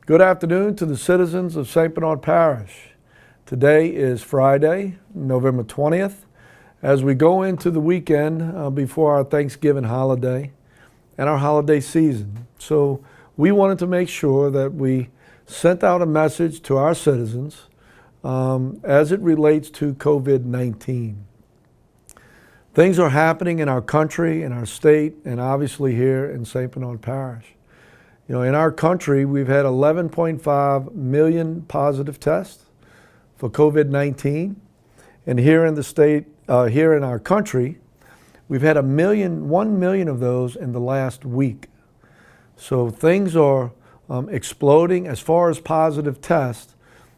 Good afternoon to the citizens of St. Bernard Parish. Today is Friday, November 20th, as we go into the weekend before our Thanksgiving holiday and our holiday season. So we wanted to make sure that we sent out a message to our citizens as it relates to COVID-19. Things are happening in our country, in our state, and obviously here in St. Bernard Parish. You know, in our country, we've had 11.5 million positive tests for COVID-19. And here in the state, here in our country, we've had 1 million of those in the last week. So things are exploding as far as positive tests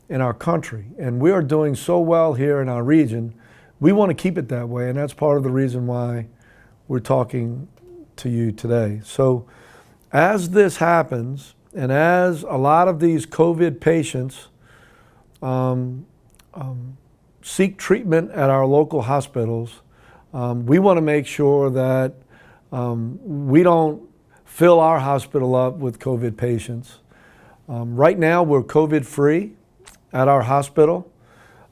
in our country. And we are doing so well here in our region. We want to keep it that way, and that's part of the reason why we're talking to you today. So as this happens, and as a lot of these COVID patients seek treatment at our local hospitals, we want to make sure that we don't fill our hospital up with COVID patients. Right now, we're COVID-free at our hospital.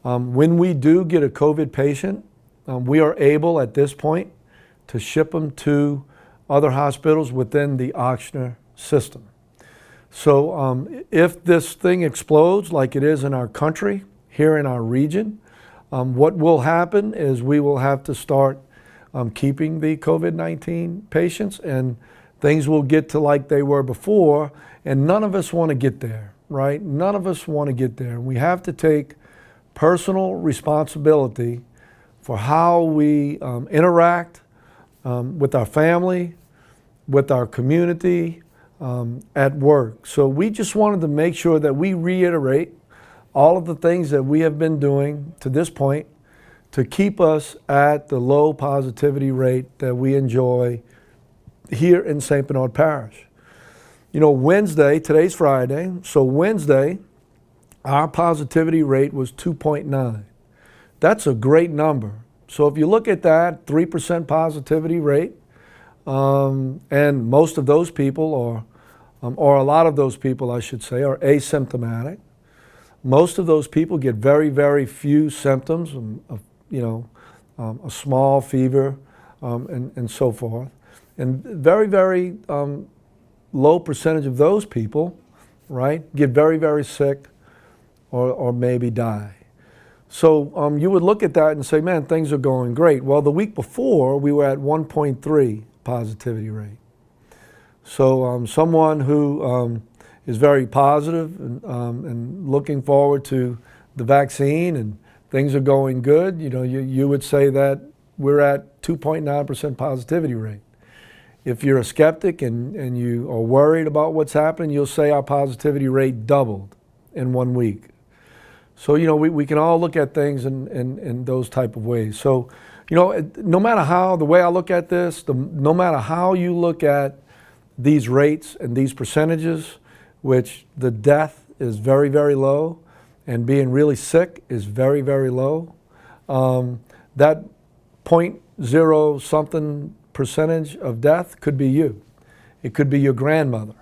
When we do get a COVID patient, we are able at this point to ship them to other hospitals within the Ochsner system. So if this thing explodes like it is in our country, here in our region, what will happen is we will have to start keeping the COVID-19 patients, and things will get to like they were before, and none of us want to get there, right? None of us want to get there. We have to take personal responsibility for how we interact with our family, with our community, at work. So we just wanted to make sure that we reiterate all of the things that we have been doing to this point to keep us at the low positivity rate that we enjoy here in St. Bernard Parish. You know, Wednesday, today's Friday, so Wednesday, our positivity rate was 2.9. That's a great number. So if you look at that 3% positivity rate, and most of those people or a lot of those people, I should say, are asymptomatic. Most of those people get very, very few symptoms, a small fever and so forth. And very, very low percentage of those people, right, get very, very sick or maybe die. So you would look at that and say, man, things are going great. Well, the week before, we were at 1.3 positivity rate. So someone who is very positive and looking forward to the vaccine and things are going good, you know, you would say that we're at 2.9% positivity rate. If you're a skeptic and you are worried about what's happening, you'll say our positivity rate doubled in 1 week. So, you know, we can all look at things in those type of ways. So, you know, no matter how, the way I look at this, no matter how you look at these rates and these percentages, which the death is very, very low and being really sick is very, very low, that 0.0 something percentage of death could be you. It could be your grandmother.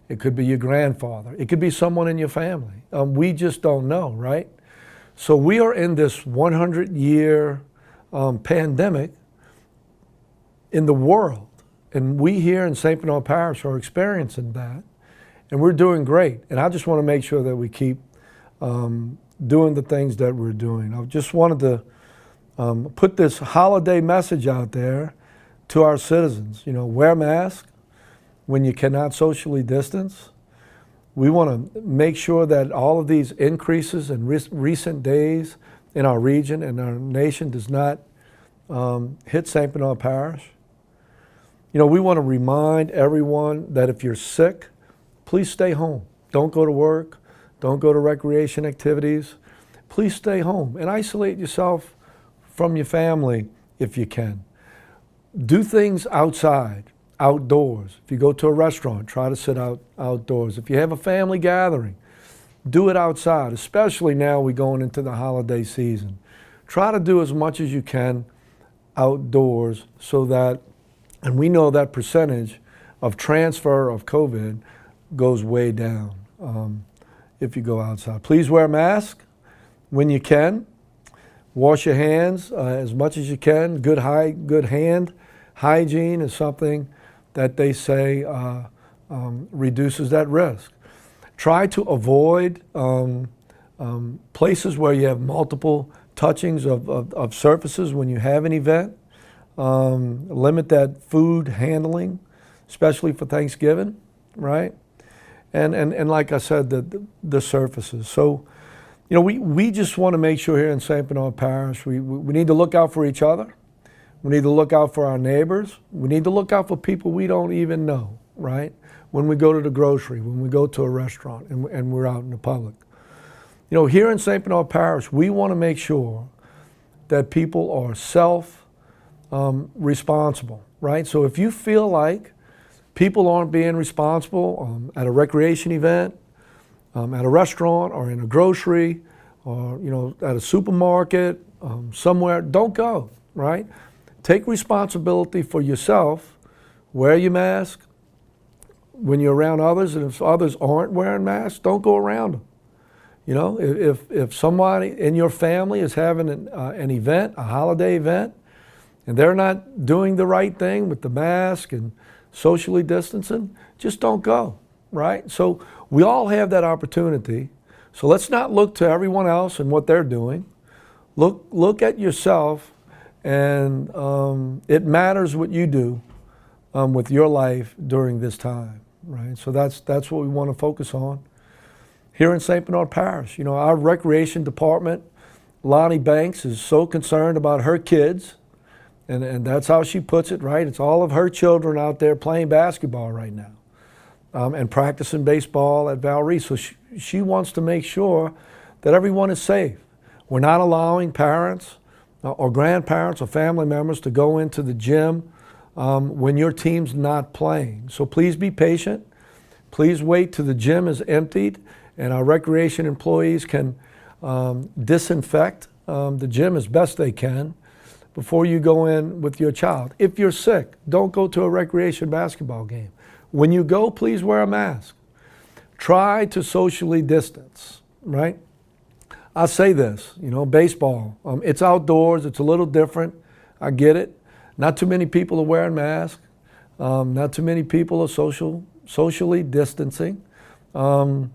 It could be your grandfather. It could be someone in your family. We just don't know, right? So we are in this 100-year pandemic in the world. And we here in St. Bernard Parish are experiencing that. And we're doing great. And I just want to make sure that we keep doing the things that we're doing. I just wanted to put this holiday message out there to our citizens. You know, wear masks when you cannot socially distance. We want to make sure that all of these increases in recent days in our region and our nation does not hit St. Bernard Parish. You know, we want to remind everyone that if you're sick, please stay home. Don't go to work. Don't go to recreation activities. Please stay home and isolate yourself from your family if you can. Do things outside, outdoors. If you go to a restaurant, try to sit outdoors. If you have a family gathering, do it outside, especially now we're going into the holiday season. Try to do as much as you can outdoors so that, and we know that percentage of transfer of COVID goes way down. if you go outside. Please wear a mask when you can. Wash your hands as much as you can. Good hand hygiene is something that they say reduces that risk. Try to avoid places where you have multiple touchings of surfaces when you have an event. Limit that food handling, especially for Thanksgiving, right? And like I said, the surfaces. So, you know, we just want to make sure here in St. Bernard Parish, we need to look out for each other. We need to look out for our neighbors. We need to look out for people we don't even know, right? When we go to the grocery, when we go to a restaurant and we're out in the public. You know, here in St. Bernard Parish, we want to make sure that people are responsible, right? So if you feel like people aren't being responsible at a recreation event, at a restaurant, or in a grocery, or you know, at a supermarket, somewhere, don't go, right? Take responsibility for yourself. Wear your mask when you're around others, and if others aren't wearing masks, don't go around them. You know, if somebody in your family is having an event, a holiday event, and they're not doing the right thing with the mask and socially distancing, just don't go, right? So we all have that opportunity. So let's not look to everyone else and what they're doing. Look at yourself, and it matters what you do with your life during this time, right? So that's what we want to focus on. Here in St. Bernard Parish, you know, our recreation department, Lonnie Banks, is so concerned about her kids, and that's how she puts it, right? It's all of her children out there playing basketball right now and practicing baseball at Val Reese. So she wants to make sure that everyone is safe. We're not allowing parents or grandparents or family members to go into the gym when your team's not playing. So please be patient. Please wait till the gym is emptied and our recreation employees can disinfect the gym as best they can before you go in with your child. If you're sick, don't go to a recreation basketball game. When you go, please wear a mask. Try to socially distance, right? I'll say this, you know, baseball, it's outdoors, it's a little different. I get it. Not too many people are wearing masks. Not too many people are socially distancing. And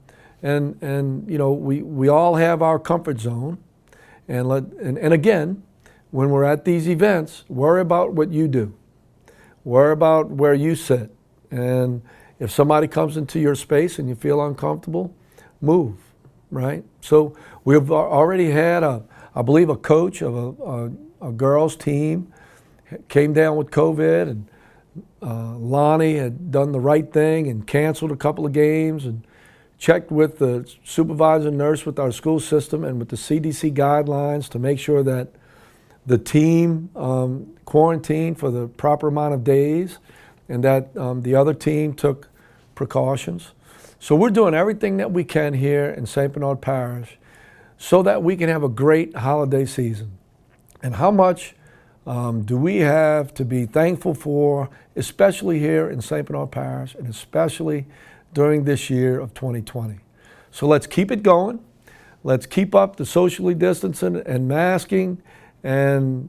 you know, we all have our comfort zone. And again, when we're at these events, worry about what you do. Worry about where you sit. And if somebody comes into your space and you feel uncomfortable, move, right? So we've already had, I believe, a coach of a girls' team came down with COVID, and Lonnie had done the right thing and canceled a couple of games and checked with the supervisor nurse with our school system and with the CDC guidelines to make sure that the team quarantined for the proper amount of days and that the other team took precautions. So we're doing everything that we can here in St. Bernard Parish so that we can have a great holiday season. And how much do we have to be thankful for, especially here in St. Bernard Parish and especially during this year of 2020. So let's keep it going. Let's keep up the socially distancing and masking and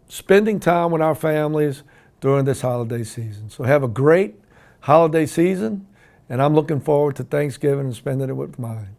spending time with our families during this holiday season. So have a great holiday season, and I'm looking forward to Thanksgiving and spending it with mine.